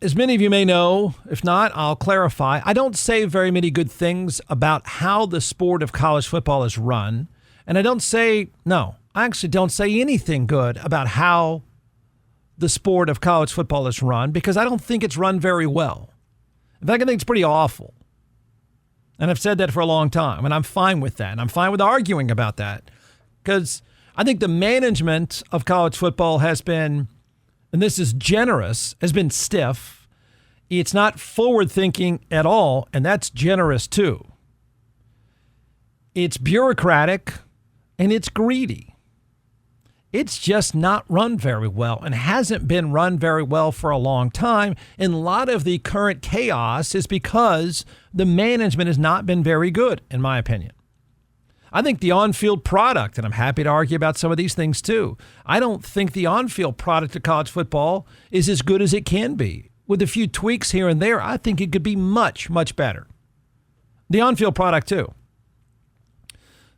as many of you may know, if not, I'll clarify. I don't say very many good things about how the sport of college football is run. And I actually don't say anything good about how the sport of college football is run because I don't think it's run very well. In fact, I think it's pretty awful. And I've said that for a long time, and I'm fine with that. And I'm fine with arguing about that because I think the management of college football has been, and this is generous, has been stiff. It's not forward-thinking at all, and that's generous too. It's bureaucratic, and it's greedy. It's just not run very well and hasn't been run very well for a long time. And a lot of the current chaos is because the management has not been very good, in my opinion. I think the on-field product, and I'm happy to argue about some of these things too. I don't think the on-field product of college football is as good as it can be. With a few tweaks here and there, I think it could be much, much better. The on-field product too.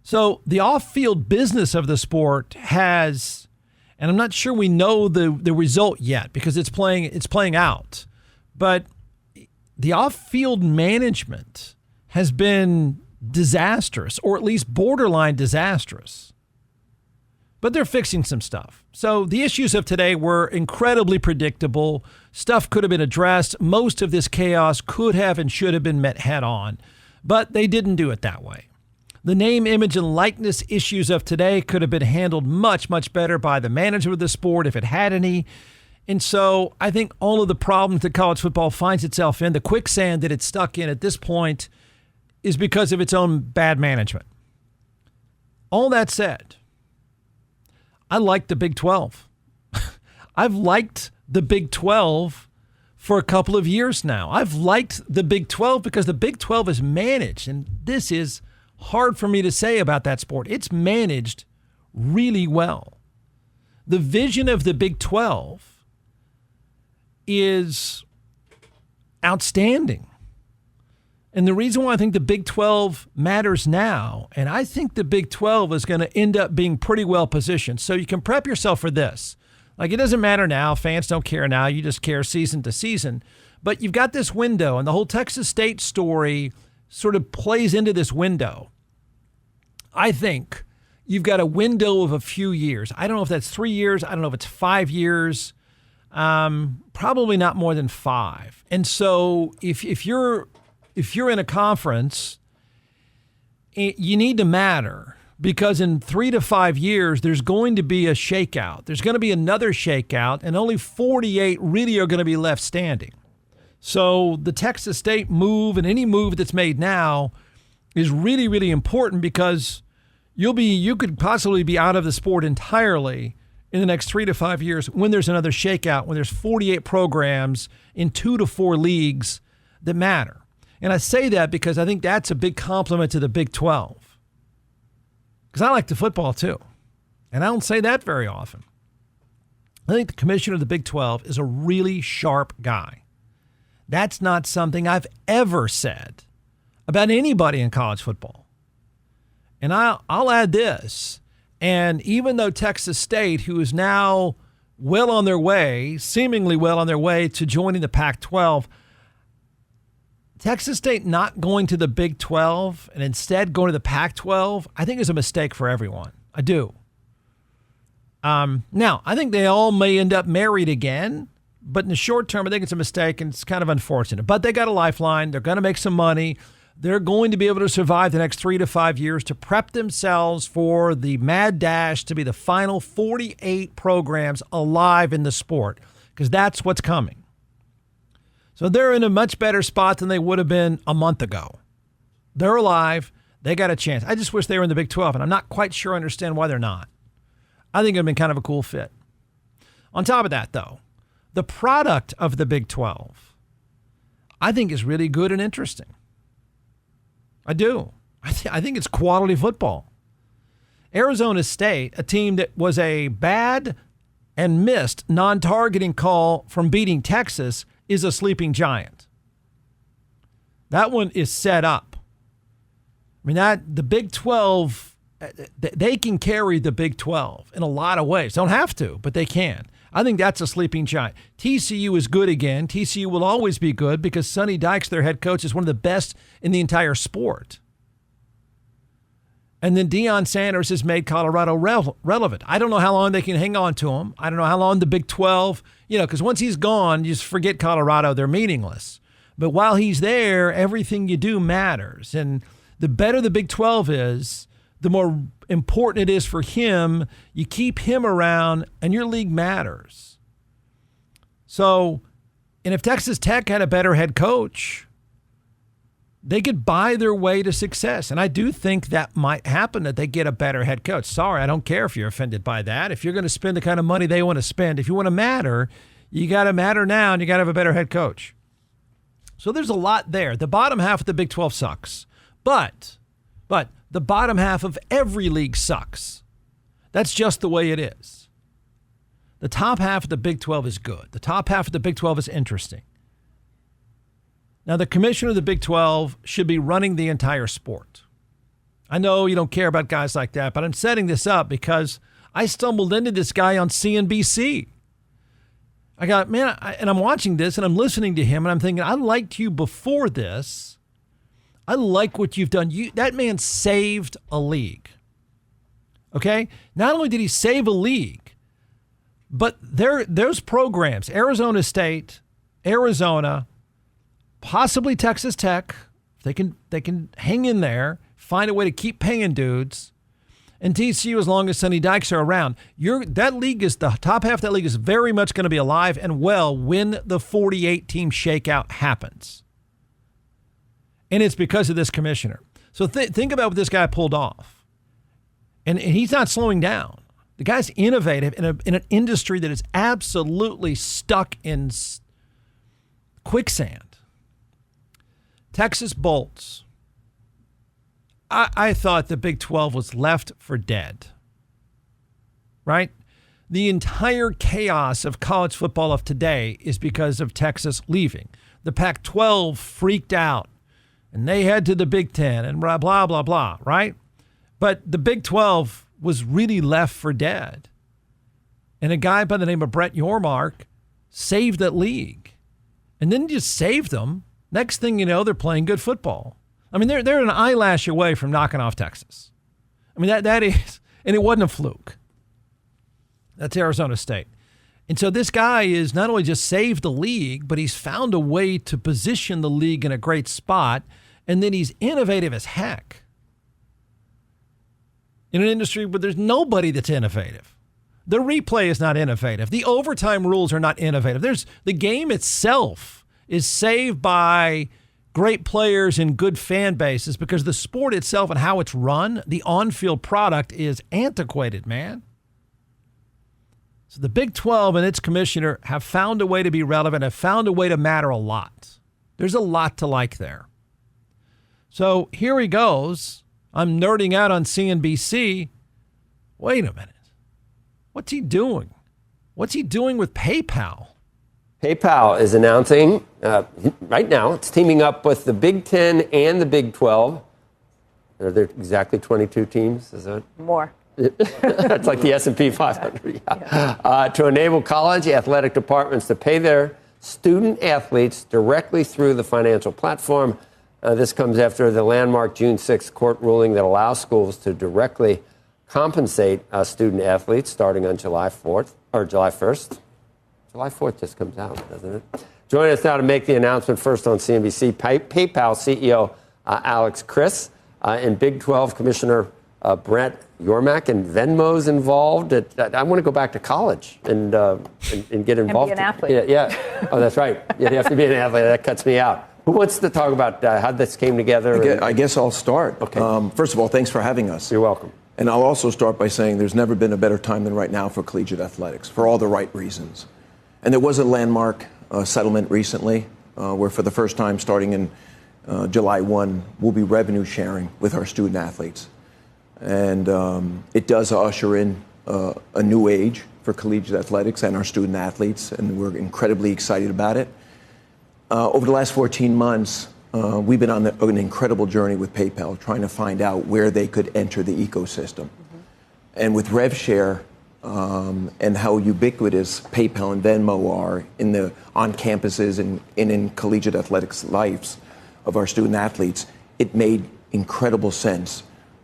So the off-field business of the sport has, and I'm not sure we know the result yet because it's playing out, but the off-field management has been disastrous, or at least borderline disastrous. But they're fixing some stuff. So the issues of today were incredibly predictable. Stuff could have been addressed. Most of this chaos could have and should have been met head on, but they didn't do it that way. The name, image, and likeness issues of today could have been handled much, much better by the manager of the sport if it had any. And so I think all of the problems that college football finds itself in, the quicksand that it's stuck in at this point, is because of its own bad management. All that said, I like the Big 12. I've liked the Big 12 for a couple of years now. I've liked the Big 12 because the Big 12 is managed, and this is hard for me to say about that sport. It's managed really well. The vision of the Big 12 is outstanding. And the reason why I think the Big 12 matters now, and I think the Big 12 is going to end up being pretty well positioned. So you can prep yourself for this. Like, it doesn't matter now. Fans don't care now. You just care season to season. But you've got this window, and the whole Texas State story sort of plays into this window. I think you've got a window of a few years. I don't know if that's 3 years. I don't know if it's 5 years. Probably not more than 5. And so if you're in a conference, you need to matter because in 3 to 5 years, there's going to be a shakeout. There's going to be another shakeout, and only 48 really are going to be left standing. So the Texas State move and any move that's made now is really, really important because you could possibly be out of the sport entirely in the next 3 to 5 years when there's another shakeout, when there's 48 programs in 2 to 4 leagues that matter. And I say that because I think that's a big compliment to the Big 12. Because I like the football too. And I don't say that very often. I think the commissioner of the Big 12 is a really sharp guy. That's not something I've ever said about anybody in college football. And I'll add this. And even though Texas State, who is now seemingly well on their way to joining the Pac-12, Texas State not going to the Big 12 and instead going to the Pac-12, I think is a mistake for everyone. I do. Now, I think they all may end up married again, but in the short term, I think it's a mistake and it's kind of unfortunate. But they got a lifeline. They're going to make some money. They're going to be able to survive the next 3 to 5 years to prep themselves for the mad dash to be the final 48 programs alive in the sport, because that's what's coming. So they're in a much better spot than they would have been a month ago. They're alive. They got a chance. I just wish they were in the Big 12, and I'm not quite sure I understand why they're not. I think it would have been kind of a cool fit. On top of that, though, the product of the Big 12, I think is really good and interesting. I do. I think it's quality football. Arizona State, a team that was a bad and missed non-targeting call from beating Texas, is a sleeping giant. That one is set up. I mean, the Big 12, they can carry the Big 12 in a lot of ways. Don't have to, but they can. I think that's a sleeping giant. TCU is good again. TCU will always be good because Sonny Dykes, their head coach, is one of the best in the entire sport. And then Deion Sanders has made Colorado relevant. I don't know how long they can hang on to him. I don't know how long the Big 12, because once he's gone, you just forget Colorado. They're meaningless. But while he's there, everything you do matters. And the better the Big 12 is, the more important it is for him. You keep him around, and your league matters. So, and if Texas Tech had a better head coach, they could buy their way to success. And I do think that might happen, that they get a better head coach. Sorry, I don't care if you're offended by that. If you're going to spend the kind of money they want to spend, if you want to matter, you got to matter now, and you got to have a better head coach. So there's a lot there. The bottom half of the Big 12 sucks. But the bottom half of every league sucks. That's just the way it is. The top half of the Big 12 is good. The top half of the Big 12 is interesting. Now, the commissioner of the Big 12 should be running the entire sport. I know you don't care about guys like that, but I'm setting this up because I stumbled into this guy on CNBC. I got, man, and I'm watching this and I'm listening to him and I'm thinking, I liked you before this. I like what you've done. That man saved a league. Okay? Not only did he save a league, but those programs, Arizona State, Arizona, possibly Texas Tech, they can hang in there, find a way to keep paying dudes, and TCU as long as Sonny Dykes are around. That league is, the top half of that league is very much going to be alive and well when the 48-team shakeout happens. And it's because of this commissioner. So think about what this guy pulled off. And he's not slowing down. The guy's innovative in an industry that is absolutely stuck in quicksand. Texas bolts. I thought the Big 12 was left for dead. Right? The entire chaos of college football of today is because of Texas leaving. The Pac-12 freaked out. And they head to the Big Ten and blah, blah, blah, blah, right? But the Big 12 was really left for dead. And a guy by the name of Brett Yormark saved that league. And then just saved them. Next thing you know, they're playing good football. I mean, they're an eyelash away from knocking off Texas. I mean, that is, and it wasn't a fluke. That's Arizona State. And so this guy is not only just saved the league, but he's found a way to position the league in a great spot. And then he's innovative as heck in an industry where there's nobody that's innovative. The replay is not innovative. The overtime rules are not innovative. The game itself is saved by great players and good fan bases because the sport itself and how it's run, the on-field product is antiquated, man. So the Big 12 and its commissioner have found a way to be relevant, have found a way to matter a lot. There's a lot to like there. So here he goes. I'm nerding out on CNBC. Wait a minute. What's he doing? What's he doing with PayPal? PayPal is announcing right now it's teaming up with the Big 10 and the Big 12. Are there exactly 22 teams? Is that more? It's like the S&P 500. Yeah. To enable college athletic departments to pay their student athletes directly through the financial platform. This comes after the landmark June 6th court ruling that allows schools to directly compensate student athletes starting on July 4th or July 1st. July 4th just comes out, doesn't it? Joining us now to make the announcement first on CNBC, PayPal CEO Alex Chriss and Big 12 Commissioner Brett Yormark, and Venmo's involved. I want to go back to college and get involved. And be an athlete. Yeah. Oh, that's right. You have to be an athlete. That cuts me out. Who wants to talk about how this came together? I guess I'll start. Okay. First of all, thanks for having us. You're welcome. And I'll also start by saying there's never been a better time than right now for collegiate athletics, for all the right reasons. And there was a landmark settlement recently where for the first time starting in July 1, we'll be revenue sharing with our student athletes. And it does usher in a new age for collegiate athletics and our student athletes, and we're incredibly excited about it. Over the last 14 months, we've been on an incredible journey with PayPal, trying to find out where they could enter the ecosystem. Mm-hmm. And with RevShare, and how ubiquitous PayPal and Venmo are on campuses and in collegiate athletics lives of our student athletes, it made incredible sense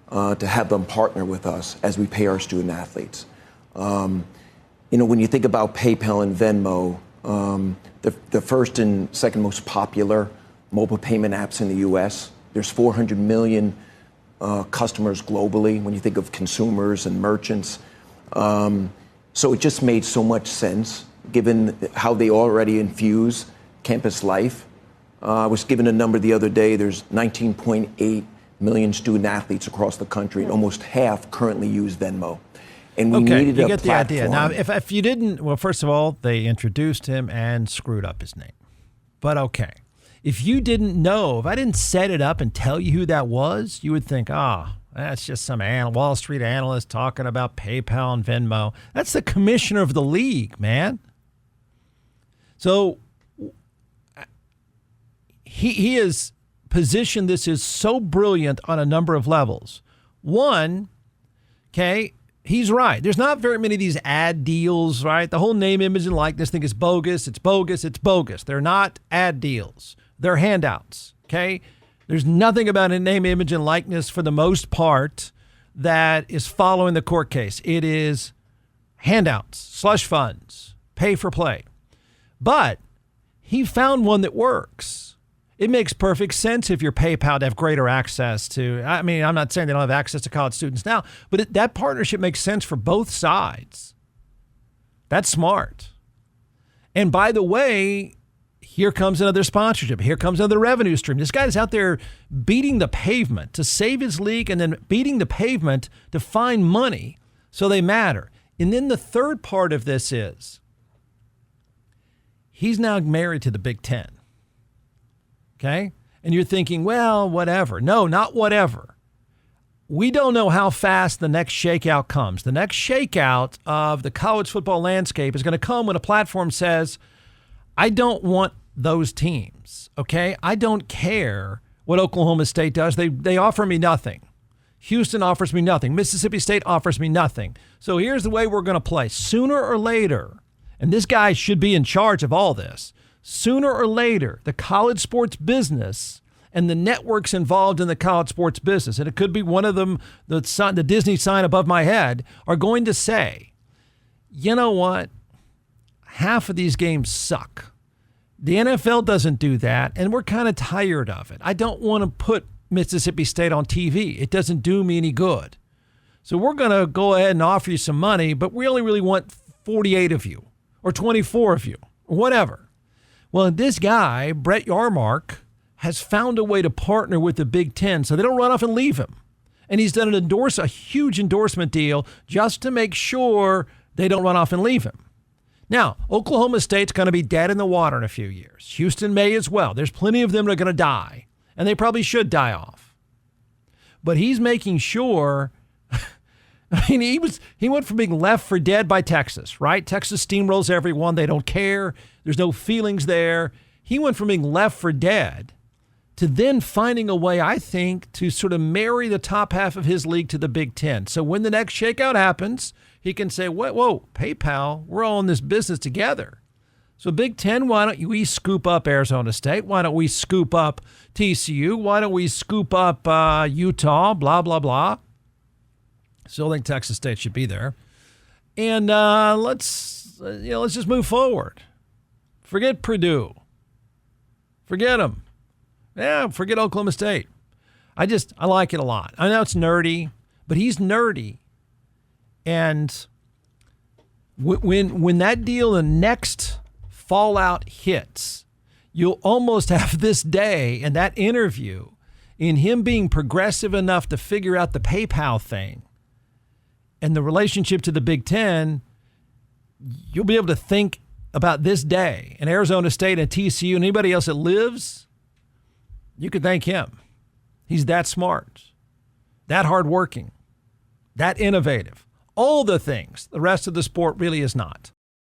to have them partner with us as we pay our student athletes. When you think about PayPal and Venmo, the first and second most popular mobile payment apps in the U.S. There's 400 million customers globally when you think of consumers and merchants. So it just made so much sense given how they already infuse campus life. I was given a number the other day. There's 19.8 million student athletes across the country, and almost half currently use Venmo. And we needed you a get platform. the idea. Now, if you didn't, well, first of all, they introduced him and screwed up his name. But okay. If you didn't know, if I didn't set it up and tell you who that was, you would think, that's just some Wall Street analyst talking about PayPal and Venmo. That's the commissioner of the league, man. So he has positioned this as so brilliant on a number of levels. One, okay, he's right. There's not very many of these ad deals, right? The whole name, image, and likeness thing is bogus. It's bogus. It's bogus. They're not ad deals. They're handouts, okay? There's nothing about a name, image, and likeness for the most part that is following the court case. It is handouts, slush funds, pay for play. But he found one that works. It makes perfect sense if you're PayPal to have greater access to, I'm not saying they don't have access to college students now, but that partnership makes sense for both sides. That's smart. And by the way, here comes another sponsorship. Here comes another revenue stream. This guy's out there beating the pavement to save his league and then beating the pavement to find money so they matter. And then the third part of this is he's now married to the Big Ten. Okay? And you're thinking, well, whatever. No, not whatever. We don't know how fast the next shakeout comes. The next shakeout of the college football landscape is going to come when a platform says, I don't want those teams, okay? I don't care what Oklahoma State does. They offer me nothing. Houston offers me nothing. Mississippi State offers me nothing. So here's the way we're going to play. Sooner or later, and this guy should be in charge of all this, sooner or later, the college sports business and the networks involved in the college sports business, and it could be one of them, the Disney sign above my head, are going to say, you know what? Half of these games suck. The NFL doesn't do that, and we're kind of tired of it. I don't want to put Mississippi State on TV. It doesn't do me any good. So we're going to go ahead and offer you some money, but we only really want 48 of you or 24 of you or whatever. Well, this guy, Brett Yarmark, has found a way to partner with the Big Ten so they don't run off and leave him. And he's done a huge endorsement deal just to make sure they don't run off and leave him. Now, Oklahoma State's going to be dead in the water in a few years. Houston may as well. There's plenty of them that are going to die, and they probably should die off. But he's making sure, he went from being left for dead by Texas, right? Texas steamrolls everyone. They don't care. There's no feelings there. He went from being left for dead to then finding a way, I think, to sort of marry the top half of his league to the Big Ten. So when the next shakeout happens, he can say, whoa, PayPal, we're all in this business together. So Big Ten, why don't we scoop up Arizona State? Why don't we scoop up TCU? Why don't we scoop up Utah? Blah, blah, blah. Still think Texas State should be there. And let's just move forward. Forget Purdue. Forget them. Yeah, forget Oklahoma State. I like it a lot. I know it's nerdy, but he's nerdy. And when that deal, the next fallout hits, you'll almost have this day and that interview in him being progressive enough to figure out the PayPal thing and the relationship to the Big Ten. You'll be able to think about this day and Arizona State and TCU and anybody else that lives. You could thank him. He's that smart, that hardworking, that innovative. All the things the rest of the sport really is not.